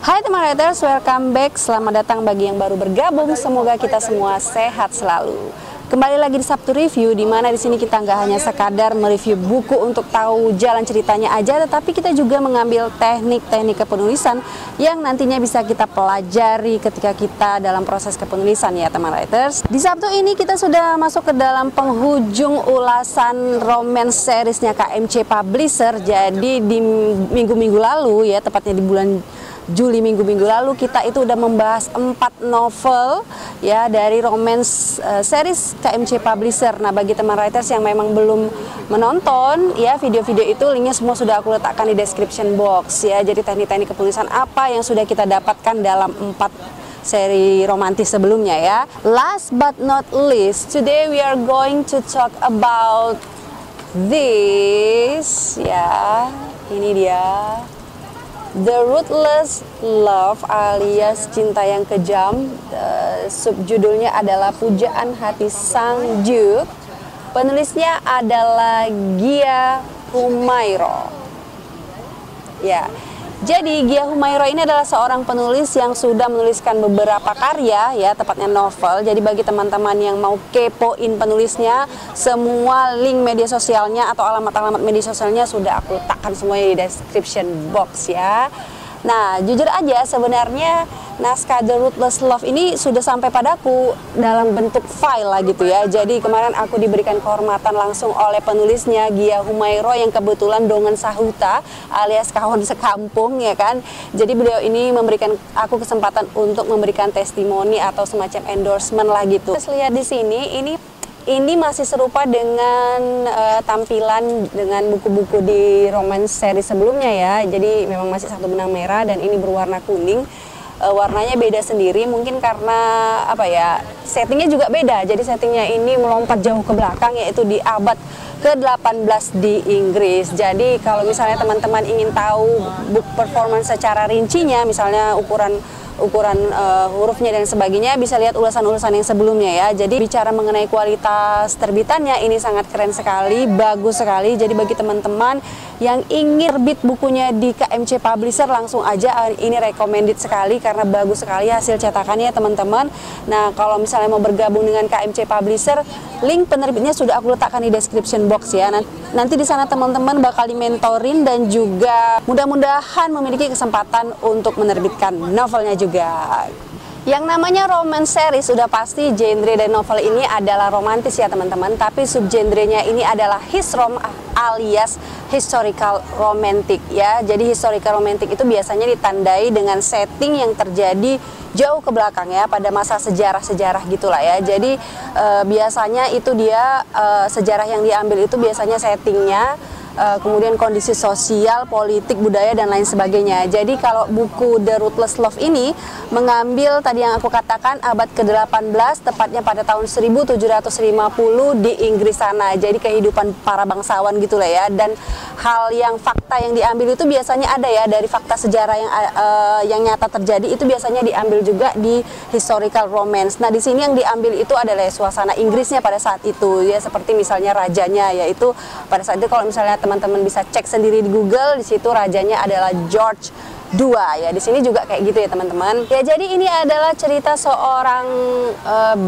Hai teman writers, welcome back. Selamat datang bagi yang baru bergabung. Semoga kita semua sehat selalu. Kembali lagi di Sabtu Review, di mana di sini kita nggak hanya sekadar mereview buku untuk tahu jalan ceritanya aja, tetapi kita juga mengambil teknik-teknik kepenulisan yang nantinya bisa kita pelajari ketika kita dalam proses kepenulisan ya teman writers. Di Sabtu ini kita sudah masuk ke dalam penghujung ulasan romance seriesnya KMC Publisher. Jadi di minggu-minggu lalu ya, tepatnya di bulan Juli minggu lalu kita itu udah membahas 4 novel ya dari romance series KMC Publisher. Nah, bagi teman writers yang memang belum menonton ya video-video itu, linknya semua sudah aku letakkan di description box ya. Jadi teknik-teknik kepenulisan apa yang sudah kita dapatkan dalam 4 seri romantis sebelumnya ya. Last but not least, today we are going to talk about this ya. Ini dia, The Ruthless Love alias Cinta yang Kejam. Subjudulnya adalah Pujaan Hati Sang Juk. Penulisnya adalah Gia Humairo. Ya. Jadi Gia Humairo ini adalah seorang penulis yang sudah menuliskan beberapa karya ya, tepatnya novel. Jadi bagi teman-teman yang mau kepoin penulisnya, semua link media sosialnya atau alamat-alamat media sosialnya sudah aku letakkan semuanya di description box ya. Nah, jujur aja sebenarnya naskah The Ruthless Love ini sudah sampai padaku dalam bentuk file lah gitu ya. Jadi kemarin aku diberikan kehormatan langsung oleh penulisnya Gia Humairo yang kebetulan dongen sahuta alias kawan sekampung ya kan. Jadi beliau ini memberikan aku kesempatan untuk memberikan testimoni atau semacam endorsement lah gitu. Terus lihat di sini, ini masih serupa dengan tampilan dengan buku-buku di romance seri sebelumnya ya. Jadi memang masih satu benang merah dan ini berwarna kuning. Warnanya beda sendiri mungkin karena apa ya, settingnya juga beda. Jadi settingnya ini melompat jauh ke belakang, yaitu di abad ke-18 di Inggris. Jadi kalau misalnya teman-teman ingin tahu book performance secara rincinya, misalnya ukuran hurufnya dan sebagainya, bisa lihat ulasan-ulasan yang sebelumnya ya. Jadi bicara mengenai kualitas terbitannya, ini sangat keren sekali, bagus sekali. Jadi bagi teman-teman yang ingin terbit bukunya di KMC Publisher, langsung aja, ini recommended sekali karena bagus sekali hasil cetakannya teman-teman. Nah, kalau misalnya mau bergabung dengan KMC Publisher, link penerbitnya sudah aku letakkan di description box ya. Nanti di sana teman-teman bakal dimentorin dan juga mudah-mudahan memiliki kesempatan untuk menerbitkan novelnya juga. Yang namanya romance series sudah pasti genre dari novel ini adalah romantis ya teman-teman, tapi subgenrenya ini adalah hisrom alias historical romantic ya. Jadi historical romantic itu biasanya ditandai dengan setting yang terjadi jauh ke belakang ya, pada masa sejarah-sejarah gitulah ya. Jadi biasanya itu dia sejarah yang diambil itu biasanya settingnya, kemudian kondisi sosial, politik, budaya, dan lain sebagainya. Jadi kalau buku The Ruthless Love ini mengambil tadi yang aku katakan abad ke-18, tepatnya pada tahun 1750 di Inggris sana. Jadi kehidupan para bangsawan gitu lah ya. Dan hal yang fakta yang diambil itu biasanya ada ya, dari fakta sejarah yang nyata terjadi itu biasanya diambil juga di historical romance. Nah, di sini yang diambil itu adalah suasana Inggrisnya pada saat itu ya, seperti misalnya rajanya, yaitu pada saat itu kalau misalnya teman-teman bisa cek sendiri di Google, di situ rajanya adalah George II ya. Di sini juga kayak gitu ya teman-teman. Ya, jadi ini adalah cerita seorang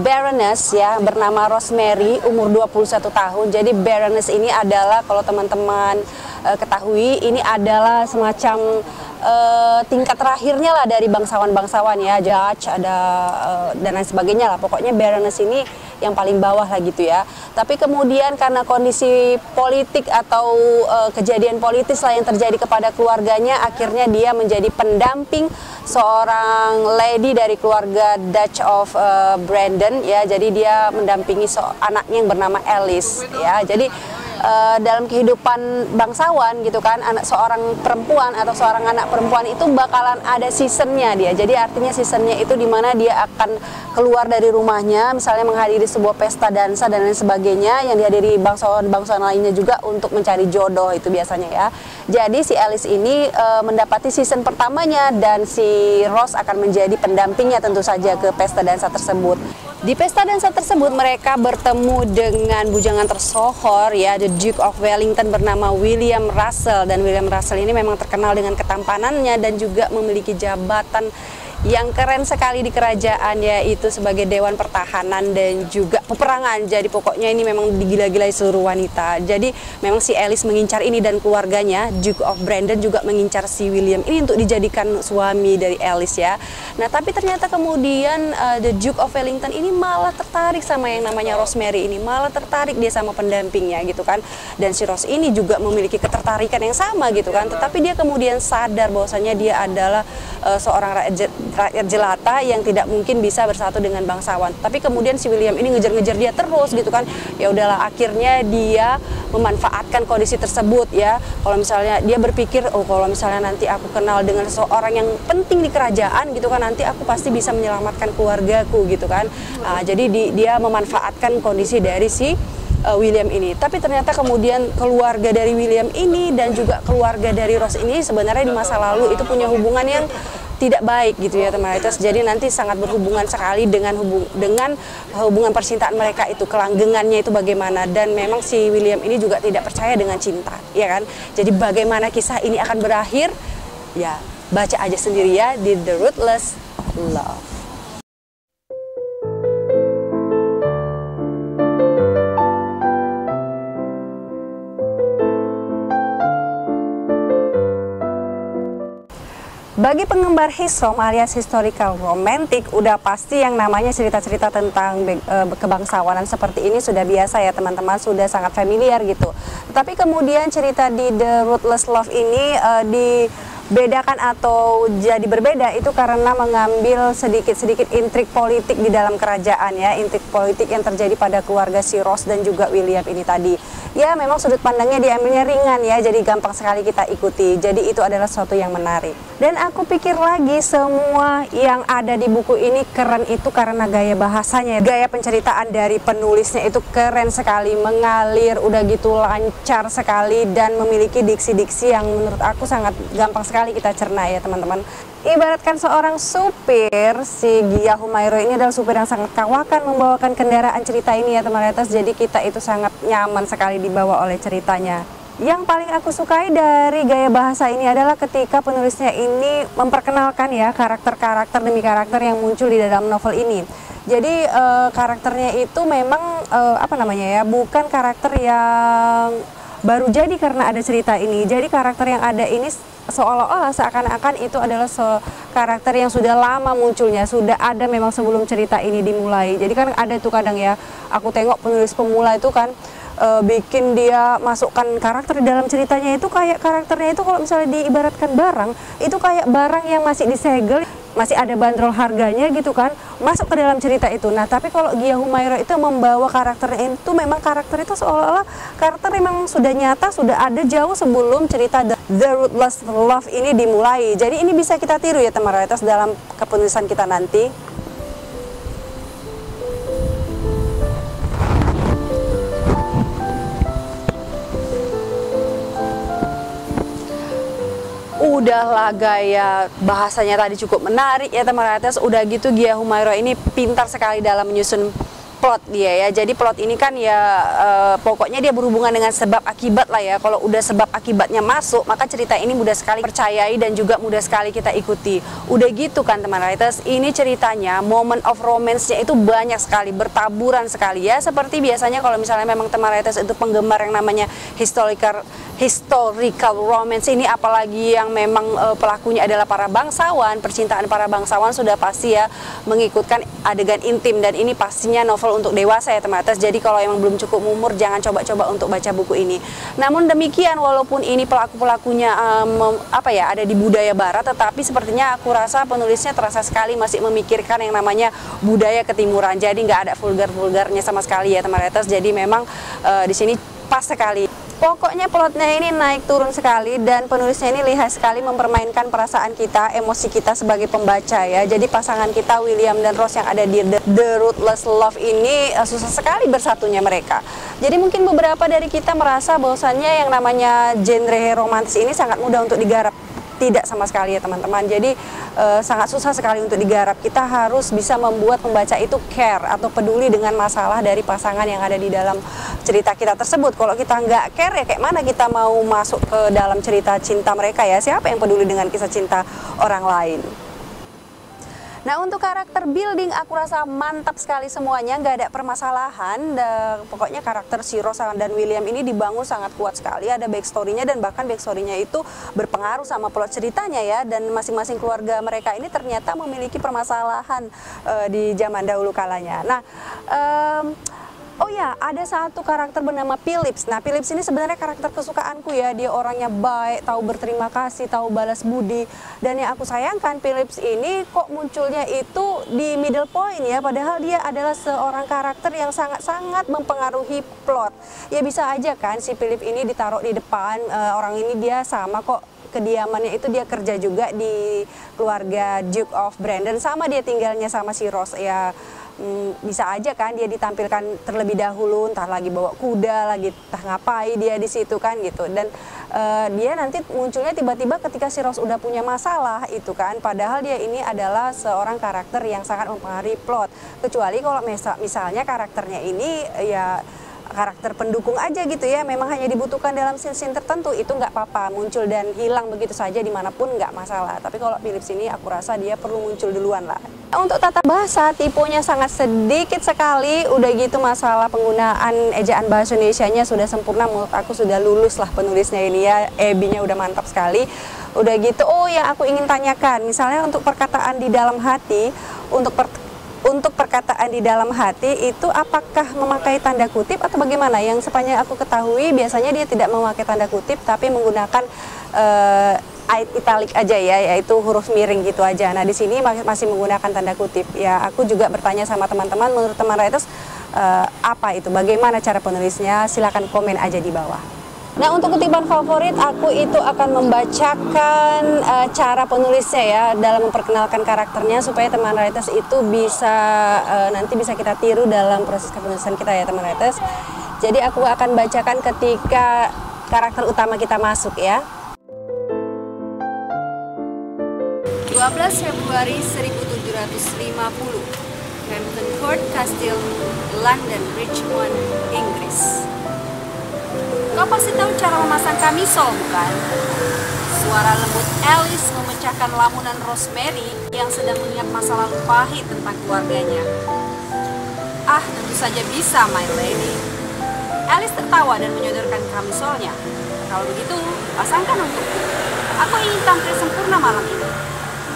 Baroness ya, bernama Rosemary, umur 21 tahun. Jadi Baroness ini adalah, kalau teman-teman ketahui, ini adalah semacam tingkat terakhirnya lah dari bangsawan-bangsawan ya, judge ada dan lain sebagainya lah. Pokoknya Baroness ini yang paling bawah lah gitu ya. Tapi kemudian karena kondisi politik atau kejadian politis lah yang terjadi kepada keluarganya, akhirnya dia menjadi pendamping seorang lady dari keluarga Dutch of Brandon ya. Jadi dia mendampingi anaknya yang bernama Alice ya. Jadi dalam kehidupan bangsawan gitu kan, seorang perempuan atau seorang anak perempuan itu bakalan ada seasonnya dia. Jadi artinya seasonnya itu dimana dia akan keluar dari rumahnya, misalnya menghadiri sebuah pesta dansa dan lain sebagainya, yang dihadiri bangsawan-bangsawan lainnya juga untuk mencari jodoh itu biasanya ya. Jadi si Alice ini mendapati season pertamanya dan si Rose akan menjadi pendampingnya tentu saja ke pesta dansa tersebut. Di pesta dansa tersebut mereka bertemu dengan bujangan tersohor ya, The Duke of Wellington bernama William Russell. Dan William Russell ini memang terkenal dengan ketampanannya dan juga memiliki jabatan yang keren sekali di kerajaan, yaitu sebagai Dewan Pertahanan dan juga peperangan. Jadi pokoknya ini memang digila-gilai seluruh wanita. Jadi memang si Alice mengincar ini dan keluarganya, Duke of Brandon juga mengincar si William ini untuk dijadikan suami dari Alice ya. Nah tapi ternyata kemudian The Duke of Wellington ini malah tertarik sama yang namanya Rosemary ini, malah tertarik dia sama pendampingnya gitu kan. Dan si Rose ini juga memiliki ketertarikan yang sama gitu kan. Tetapi dia kemudian sadar bahwasanya dia adalah seorang rakyat jelata yang tidak mungkin bisa bersatu dengan bangsawan. Tapi kemudian si William ini ngejar-ngejar dia terus gitu kan. Ya udahlah, akhirnya dia memanfaatkan kondisi tersebut ya. Kalau misalnya dia berpikir, oh kalau misalnya nanti aku kenal dengan seseorang yang penting di kerajaan gitu kan, nanti aku pasti bisa menyelamatkan keluargaku gitu kan. Jadi dia memanfaatkan kondisi dari si William ini. Tapi ternyata kemudian keluarga dari William ini dan juga keluarga dari Rose ini sebenarnya di masa lalu itu punya hubungan yang tidak baik gitu ya teman-teman. Jadi nanti sangat berhubungan sekali dengan hubungan percintaan mereka itu, kelanggengannya itu bagaimana. Dan memang si William ini juga tidak percaya dengan cinta, ya kan. Jadi bagaimana kisah ini akan berakhir, ya baca aja sendiri ya di The Ruthless Love. Bagi penggemar hisrom alias historical romantic, udah pasti yang namanya cerita-cerita tentang kebangsawanan seperti ini sudah biasa ya teman-teman, sudah sangat familiar gitu. Tetapi kemudian cerita di The Ruthless Love ini dibedakan atau jadi berbeda itu karena mengambil sedikit-sedikit intrik politik di dalam kerajaan ya, intrik politik yang terjadi pada keluarga si Rose dan juga William ini tadi. Ya memang sudut pandangnya diambilnya ringan ya, jadi gampang sekali kita ikuti. Jadi itu adalah sesuatu yang menarik. Dan aku pikir lagi semua yang ada di buku ini keren itu karena gaya bahasanya. Gaya penceritaan dari penulisnya itu keren sekali, mengalir, udah gitu lancar sekali dan memiliki diksi-diksi yang menurut aku sangat gampang sekali kita cerna ya teman-teman. Ibaratkan seorang supir, si Gia Humairo ini adalah supir yang sangat kawakan membawakan kendaraan cerita ini ya teman-teman. Jadi kita itu sangat nyaman sekali dibawa oleh ceritanya. Yang paling aku sukai dari gaya bahasa ini adalah ketika penulisnya ini memperkenalkan ya karakter-karakter demi karakter yang muncul di dalam novel ini. Jadi karakternya itu memang bukan karakter yang baru jadi karena ada cerita ini. Jadi karakter yang ada ini seolah-olah seakan-akan itu adalah karakter yang sudah lama munculnya, sudah ada memang sebelum cerita ini dimulai. Jadi kan ada tuh kadang ya, aku tengok penulis pemula itu kan bikin dia masukkan karakter di dalam ceritanya itu kayak karakternya itu kalau misalnya diibaratkan barang, itu kayak barang yang masih disegel, masih ada bandrol harganya gitu kan, masuk ke dalam cerita itu. Nah tapi kalau Gia Humairo itu membawa karakternya itu memang karakter itu seolah-olah karakter memang sudah nyata, sudah ada jauh sebelum cerita The Ruthless Love ini dimulai. Jadi ini bisa kita tiru ya teman-teman dalam kepenulisan kita nanti. Udahlah gaya bahasanya tadi cukup menarik ya teman-teman. Udah gitu Gia Humairo ini pintar sekali dalam menyusun plot dia ya. Jadi plot ini kan ya pokoknya dia berhubungan dengan sebab akibat lah ya. Kalau udah sebab akibatnya masuk, maka cerita ini mudah sekali percayai dan juga mudah sekali kita ikuti. Udah gitu kan teman-teman, ini ceritanya moment of romance-nya itu banyak sekali, bertaburan sekali ya. Seperti biasanya kalau misalnya memang teman-teman itu penggemar yang namanya historical romance ini, apalagi yang memang pelakunya adalah para bangsawan, percintaan para bangsawan sudah pasti ya mengikutkan adegan intim, dan ini pastinya novel untuk dewasa ya teman-teman. Jadi kalau emang belum cukup umur jangan coba-coba untuk baca buku ini. Namun demikian, walaupun ini pelaku-pelakunya ada di budaya barat, tetapi sepertinya aku rasa penulisnya terasa sekali masih memikirkan yang namanya budaya ketimuran. Jadi nggak ada vulgar-vulgarnya sama sekali ya teman-teman. Jadi memang di sini pas sekali. Pokoknya plotnya ini naik turun sekali dan penulisnya ini lihat sekali mempermainkan perasaan kita, emosi kita sebagai pembaca ya. Jadi pasangan kita William dan Rose yang ada di The Ruthless Love ini susah sekali bersatunya mereka. Jadi mungkin beberapa dari kita merasa bahwasannya yang namanya genre romantis ini sangat mudah untuk digarap. tidak sama sekali ya teman-teman. Jadi sangat susah sekali untuk digarap. Kita harus bisa membuat pembaca itu care atau peduli dengan masalah dari pasangan yang ada di dalam cerita kita tersebut. Kalau kita nggak care ya kayak mana kita mau masuk ke dalam cerita cinta mereka ya? Siapa yang peduli dengan kisah cinta orang lain? Nah, untuk karakter building aku rasa mantap sekali semuanya, nggak ada permasalahan. Pokoknya karakter si Rose dan William ini dibangun sangat kuat sekali, ada backstory-nya dan bahkan backstory-nya itu berpengaruh sama plot ceritanya ya. Dan masing-masing keluarga mereka ini ternyata memiliki permasalahan di zaman dahulu kalanya. Nah, oh ya, ada satu karakter bernama Phillips. Nah, Phillips ini sebenarnya karakter kesukaanku ya. Dia orangnya baik, tahu berterima kasih, tahu balas budi. Dan yang aku sayangkan, Phillips ini kok munculnya itu di middle point ya. Padahal dia adalah seorang karakter yang sangat-sangat mempengaruhi plot. Ya bisa aja kan si Phillips ini ditaruh di depan. Orang ini dia sama kok. Kediamannya itu dia kerja juga di keluarga Duke of Brandon. Sama dia tinggalnya sama si Rose ya. Bisa aja kan dia ditampilkan terlebih dahulu, entah lagi bawa kuda, lagi entah ngapain dia di situ kan gitu. Dan dia nanti munculnya tiba-tiba ketika si Rose udah punya masalah itu kan. Padahal dia ini adalah seorang karakter yang sangat mempengaruhi plot. Kecuali kalau misalnya karakternya ini ya karakter pendukung aja gitu ya, memang hanya dibutuhkan dalam scene-scene tertentu, itu nggak apa-apa, muncul dan hilang begitu saja dimanapun nggak masalah. Tapi kalau Phillips ini aku rasa dia perlu muncul duluan lah. Untuk tata bahasa, tipenya sangat sedikit sekali, udah gitu masalah penggunaan ejaan bahasa Indonesianya sudah sempurna, menurut aku sudah lulus lah penulisnya ini ya, EB-nya udah mantap sekali. Udah gitu, oh yang aku ingin tanyakan, misalnya untuk perkataan di dalam hati, untuk perkataan di dalam hati itu apakah memakai tanda kutip atau bagaimana? Yang sepanjang aku ketahui biasanya dia tidak memakai tanda kutip tapi menggunakan italic aja ya, yaitu huruf miring gitu aja. Nah di sini masih menggunakan tanda kutip. Ya aku juga bertanya sama teman-teman, menurut teman writers apa itu? Bagaimana cara penulisnya? Silakan komen aja di bawah. Nah untuk kutipan favorit aku itu akan membacakan cara penulisnya ya dalam memperkenalkan karakternya supaya teman writers itu bisa nanti bisa kita tiru dalam proses penulisan kita ya teman writers. Jadi aku akan bacakan ketika karakter utama kita masuk ya. 12 Februari 1750, Hampton Court Castle, London, Richmond, Inggris. Kau pasti tahu cara memasang kamisol, bukan? Suara lembut Alice memecahkan lamunan Rosemary yang sedang mengingat masa lalu pahit tentang keluarganya. Ah, tentu saja bisa, my lady. Alice tertawa dan menyodorkan kamisolnya. Kalau begitu, pasangkan untukku. Aku ingin tampil sempurna malam ini.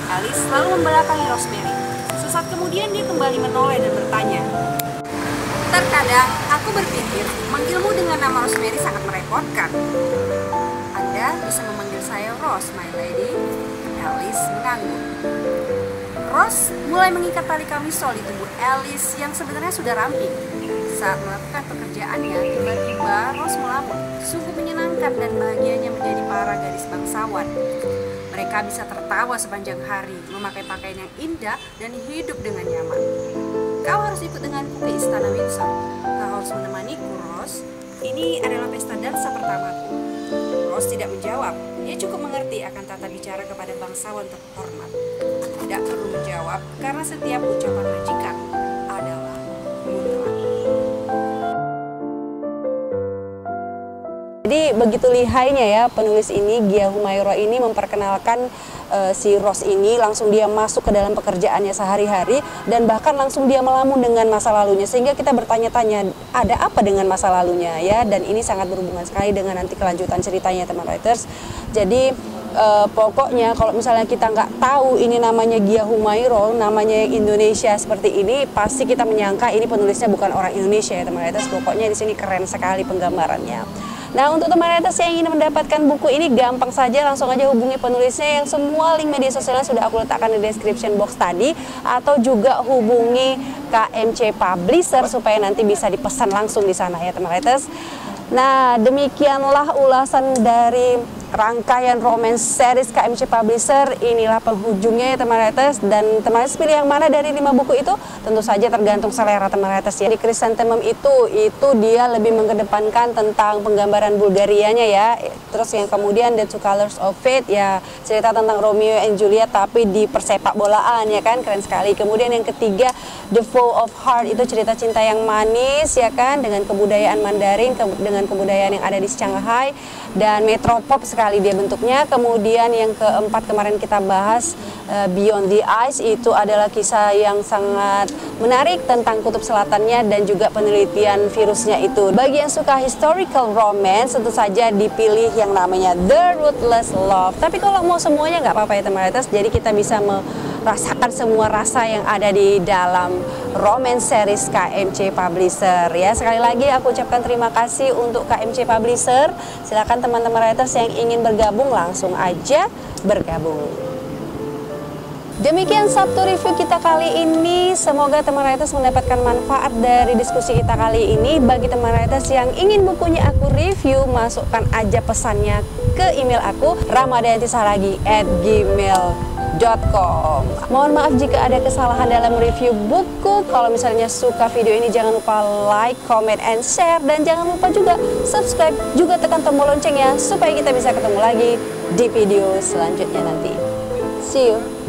Alice lalu membelakangi Rosemary. Sesaat kemudian dia kembali menoleh dan bertanya, terkadang aku berpikir manggilmu dengan nama Rosemary sangat merepotkan. Anda bisa memanggil saya Rose, my lady. Alice mengangguk. Rose mulai mengikat tali kamisol di tubuh Alice yang sebenarnya sudah ramping. Saat melakukan pekerjaannya, tiba-tiba Rose melamun. Sungguh menyenangkan dan bahagianya menjadi para gadis bangsawan. Mereka bisa tertawa sepanjang hari, memakai pakaian yang indah dan hidup dengan nyaman. Kau harus ikut denganku ke Istana Windsor. Kau harus menemaniku, Rose. Ini adalah pesta dansa pertamaku. Rose tidak menjawab. Dia cukup mengerti akan tata bicara kepada bangsawan terhormat. Tidak perlu menjawab karena setiap ucapan majikan adalah mutlak. Jadi begitu lihainya ya penulis ini, Gia Humaira ini memperkenalkan si Rose ini, langsung dia masuk ke dalam pekerjaannya sehari-hari dan bahkan langsung dia melamun dengan masa lalunya, sehingga kita bertanya-tanya ada apa dengan masa lalunya ya. Dan ini sangat berhubungan sekali dengan nanti kelanjutan ceritanya teman writers. Jadi pokoknya kalau misalnya kita nggak tahu ini namanya Gia Humaira, namanya yang Indonesia seperti ini, pasti kita menyangka ini penulisnya bukan orang Indonesia ya teman writers. Pokoknya di sini keren sekali penggambarannya. Nah untuk teman writers yang ingin mendapatkan buku ini gampang saja, langsung aja hubungi penulisnya yang semua link media sosialnya sudah aku letakkan di description box tadi, atau juga hubungi KMC Publisher supaya nanti bisa dipesan langsung di sana ya teman writers. Nah demikianlah ulasan dari rangkaian romance series KMC Publisher. Inilah penghujungnya ya teman writers, dan teman writers pilih yang mana dari 5 buku itu tentu saja tergantung selera teman writers ya. Di Chrysanthemum itu dia lebih mengedepankan tentang penggambaran Bulgarianya ya. Terus yang kemudian The Two Colors of Fate ya, cerita tentang Romeo and Juliet tapi di persepak bolaan ya kan, keren sekali. Kemudian yang ketiga The Foe of Heart, itu cerita cinta yang manis ya kan, dengan kebudayaan Mandarin, dengan kebudayaan yang ada di Shanghai, dan metropop sekali dia bentuknya. Kemudian yang keempat kemarin kita bahas Beyond the Ice, itu adalah kisah yang sangat menarik tentang kutub selatannya dan juga penelitian virusnya itu. Bagi yang suka historical romance tentu saja dipilih yang namanya The Ruthless Love. Tapi kalau mau semuanya nggak apa-apa ya teman writers, jadi kita bisa merasakan semua rasa yang ada di dalam romance series KMC Publisher ya. Sekali lagi aku ucapkan terima kasih untuk KMC Publisher. Silakan teman-teman writers yang ingin bergabung langsung aja bergabung. Demikian Sabtu review kita kali ini. Semoga teman writers mendapatkan manfaat dari diskusi kita kali ini. Bagi teman writers yang ingin bukunya aku review, masukkan aja pesannya ke email aku ramadhantisaragi@gmail.com. Mohon maaf jika ada kesalahan dalam review buku. Kalau misalnya suka video ini, jangan lupa like, comment, and share. Dan jangan lupa juga subscribe, juga tekan tombol loncengnya supaya kita bisa ketemu lagi di video selanjutnya nanti. See you!